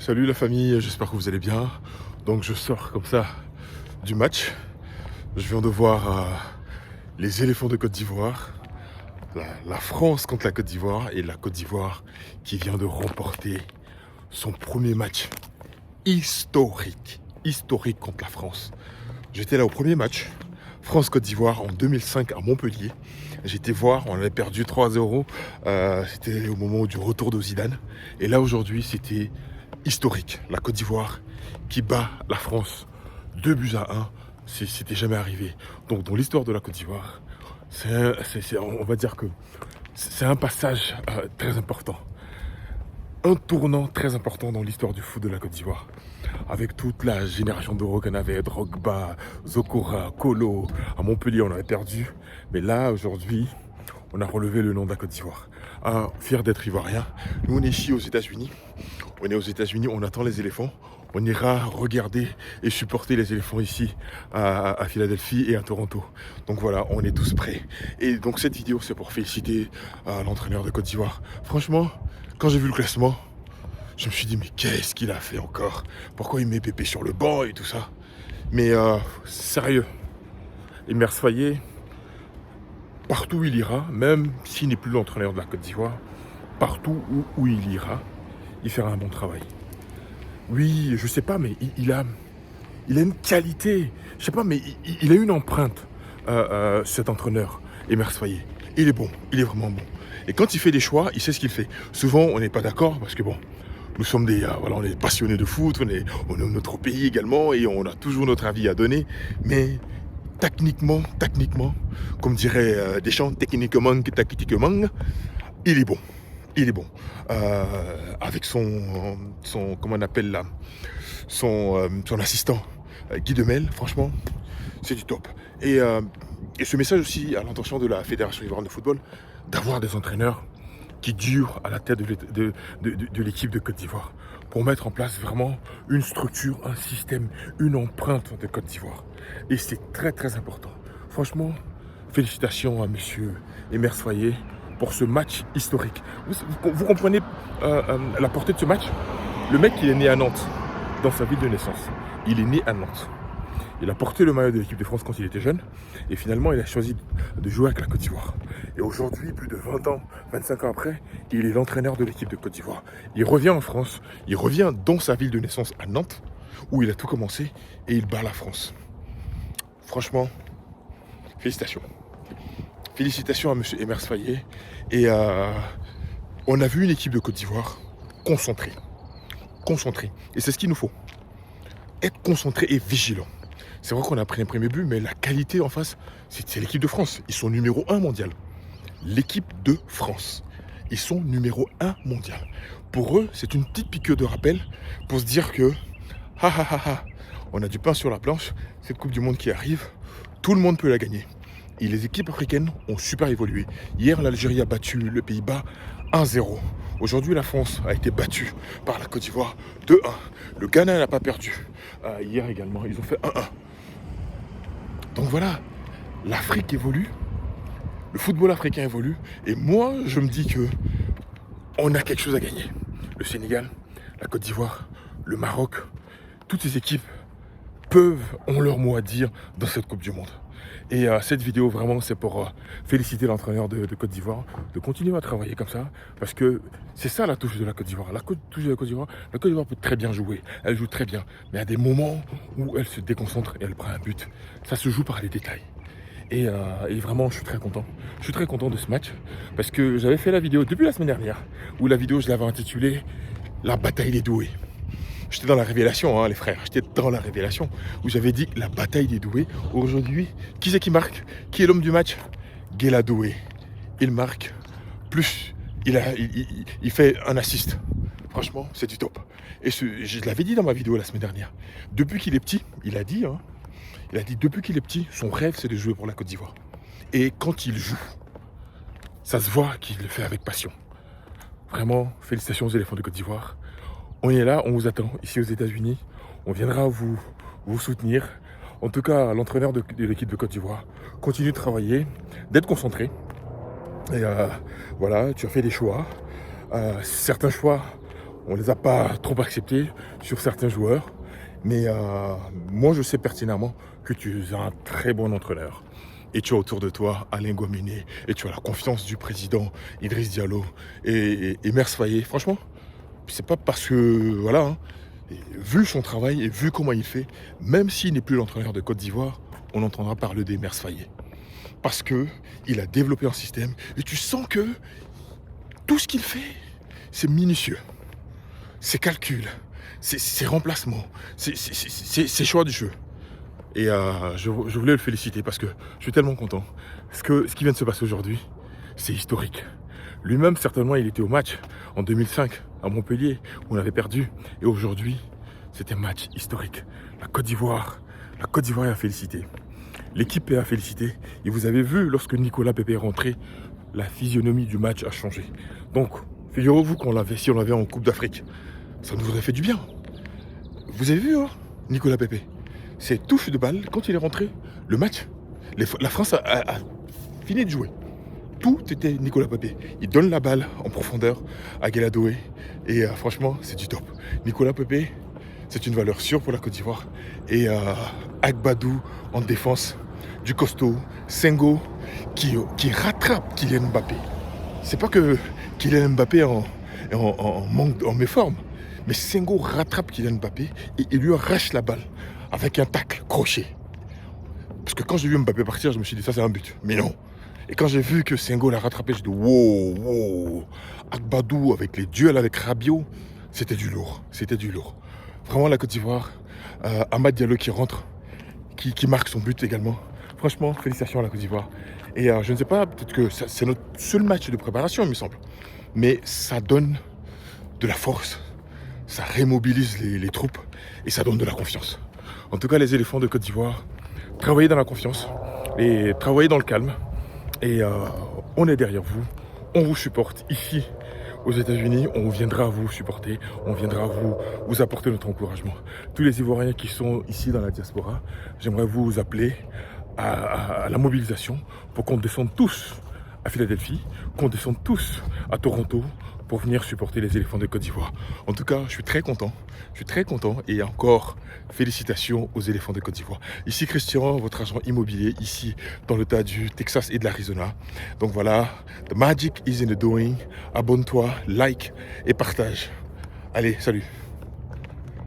Salut la famille, j'espère que vous allez bien. Donc je sors comme ça du match. Je viens de voir les éléphants de Côte d'Ivoire, la France contre la Côte d'Ivoire et la Côte d'Ivoire qui vient de remporter son premier match historique contre la France. J'étais là au premier match, France-Côte d'Ivoire en 2005 à Montpellier. J'étais voir, on avait perdu 3-0, c'était au moment du retour de Zidane. Et là aujourd'hui c'était historique, la Côte d'Ivoire qui bat la France 2-1, c'était jamais arrivé. Donc dans l'histoire de la Côte d'Ivoire, on va dire que c'est un passage très important, un tournant très important dans l'histoire du foot de la Côte d'Ivoire. Avec toute la génération d'euros qu'on avait, Drogba, Zokora, Kolo, à Montpellier on avait perdu. Mais là aujourd'hui, on a relevé le nom de la Côte d'Ivoire. Fier d'être ivoirien. Nous on est ici aux États-Unis. On est aux États-Unis, on attend les éléphants. On ira regarder et supporter les éléphants ici à Philadelphie et à Toronto. Donc voilà, on est tous prêts. Et donc cette vidéo, c'est pour féliciter l'entraîneur de Côte d'Ivoire. Franchement, quand j'ai vu le classement, je me suis dit, mais qu'est-ce qu'il a fait encore? Pourquoi il met Pépé sur le banc et tout ça? Mais sérieux, Emer Faé, partout où il ira, même s'il n'est plus l'entraîneur de la Côte d'Ivoire, partout où il ira, il fera un bon travail. Oui, je sais pas, mais il a une qualité. Je sais pas, mais il a une empreinte, cet entraîneur, Emer Faé. Il est bon, il est vraiment bon. Et quand il fait des choix, il sait ce qu'il fait. Souvent, on n'est pas d'accord parce que bon, nous sommes voilà, on est passionnés de foot, on aime notre pays également et on a toujours notre avis à donner. Mais techniquement, comme dirait Deschamps, techniquement, il est bon. Il est bon. Avec comment on appelle là, son assistant, Guy Demel, franchement, c'est du top. Et ce message aussi à l'intention de la Fédération ivoirienne de football, d'avoir des entraîneurs qui durent à la tête de l'équipe de Côte d'Ivoire pour mettre en place vraiment une structure, un système, une empreinte de Côte d'Ivoire. Et c'est très très important. Franchement, félicitations à monsieur Emer Faé pour ce match historique. Vous comprenez la portée de ce match? Le mec, il est né à Nantes, dans sa ville de naissance. Il est né à Nantes. Il a porté le maillot de l'équipe de France quand il était jeune. Et finalement, il a choisi de jouer avec la Côte d'Ivoire. Et aujourd'hui, plus de 20 ans, 25 ans après, il est l'entraîneur de l'équipe de Côte d'Ivoire. Il revient en France, il revient dans sa ville de naissance à Nantes, où il a tout commencé, et il bat la France. Franchement, félicitations. Félicitations à M. Emer Faé. Et on a vu une équipe de Côte d'Ivoire concentrée. Et c'est ce qu'il nous faut. Être concentré et vigilant. C'est vrai qu'on a pris un premier but, mais la qualité en face, c'est l'équipe de France. Ils sont numéro 1 mondial. L'équipe de France. Ils sont numéro 1 mondial. Pour eux, c'est une petite piqûre de rappel pour se dire que, on a du pain sur la planche, cette Coupe du Monde qui arrive, tout le monde peut la gagner. Et les équipes africaines ont super évolué. Hier, l'Algérie a battu le Pays-Bas 1-0. Aujourd'hui, la France a été battue par la Côte d'Ivoire 2-1. Le Ghana n'a pas perdu. Hier également, ils ont fait 1-1. Donc voilà, l'Afrique évolue, le football africain évolue, et moi, je me dis que on a quelque chose à gagner. Le Sénégal, la Côte d'Ivoire, le Maroc, toutes ces équipes ont leur mot à dire dans cette Coupe du Monde. Et cette vidéo, vraiment, c'est pour féliciter l'entraîneur de Côte d'Ivoire, de continuer à travailler comme ça, parce que c'est ça la touche de la Côte d'Ivoire. La touche de la Côte d'Ivoire peut très bien jouer, elle joue très bien, mais il y a des moments où elle se déconcentre et elle prend un but. Ça se joue par les détails. Et vraiment, je suis très content. Je suis très content de ce match, parce que j'avais fait la vidéo depuis la semaine dernière, où la vidéo, je l'avais intitulée « La bataille des doués ». J'étais dans la révélation, les frères. J'étais dans la révélation où j'avais dit la bataille des doués. Aujourd'hui, qui c'est qui marque? Qui est l'homme du match? Guéla Doué. Il marque. Plus, il fait un assist. Franchement, c'est du top. Et je l'avais dit dans ma vidéo la semaine dernière. Depuis qu'il est petit, il a dit depuis qu'il est petit, son rêve c'est de jouer pour la Côte d'Ivoire. Et quand il joue, ça se voit qu'il le fait avec passion. Vraiment, félicitations aux éléphants de Côte d'Ivoire. On est là, on vous attend ici aux États-Unis. On viendra vous soutenir. En tout cas, l'entraîneur de l'équipe de Côte d'Ivoire continue de travailler, d'être concentré. Et voilà, tu as fait des choix. Certains choix On ne les a pas trop acceptés sur certains joueurs. Mais moi, je sais pertinemment que tu es un très bon entraîneur. Et tu as autour de toi Alain Gominé, et tu as la confiance du président Idriss Diallo et Mers Faye. Franchement, c'est pas parce que, voilà, hein, et vu son travail et vu comment il fait, même s'il n'est plus l'entraîneur de Côte d'Ivoire, on entendra parler des Mers Faye. Parce qu'il a développé un système et tu sens que tout ce qu'il fait, c'est minutieux. Ses calculs, ses remplacements, ses choix du jeu. Et je voulais le féliciter parce que je suis tellement content. Ce qui vient de se passer aujourd'hui, c'est historique. Lui-même, certainement, il était au match en 2005 à Montpellier où on avait perdu. Et aujourd'hui, c'était un match historique. La Côte d'Ivoire est à féliciter. L'équipe est à féliciter. Et vous avez vu, lorsque Nicolas Pepe est rentré, la physionomie du match a changé. Donc, figurez-vous si on l'avait en Coupe d'Afrique, ça nous aurait fait du bien. Vous avez vu, hein, Nicolas Pepe, ses touches de balle, quand il est rentré, le match, la France a fini de jouer. Tout était Nicolas Pepe. Il donne la balle en profondeur à Gueladoé. Et franchement, c'est du top. Nicolas Pepe, c'est une valeur sûre pour la Côte d'Ivoire. Et Agbadou en défense, du costaud. Senghor qui rattrape Kylian Mbappé. C'est pas que Kylian Mbappé en méforme. Mais Senghor rattrape Kylian Mbappé et il lui arrache la balle avec un tacle crochet. Parce que quand j'ai vu Mbappé partir, je me suis dit ça c'est un but. Mais non. Et quand j'ai vu que Senghor l'a rattrapé, j'ai dit wow. Agbadou avec les duels avec Rabiot, c'était du lourd. C'était du lourd. Vraiment la Côte d'Ivoire. Amad Diallo qui rentre, qui marque son but également. Franchement, félicitations à la Côte d'Ivoire. Et je ne sais pas, peut-être que c'est notre seul match de préparation, il me semble. Mais ça donne de la force. Ça remobilise les troupes et ça donne de la confiance. En tout cas, les éléphants de Côte d'Ivoire, travaillez dans la confiance et travaillez dans le calme. Et on est derrière vous, on vous supporte ici aux États-Unis, on viendra vous supporter, on viendra vous apporter notre encouragement. Tous les Ivoiriens qui sont ici dans la diaspora, j'aimerais vous appeler à la mobilisation pour qu'on descende tous à Philadelphie, qu'on descende tous à Toronto pour venir supporter les éléphants de Côte d'Ivoire. En tout cas, je suis très content et encore félicitations aux éléphants de Côte d'Ivoire. Ici Christian, votre agent immobilier, ici dans l'État du Texas et de l'Arizona. Donc voilà, the magic is in the doing. Abonne-toi, like et partage. Allez, salut.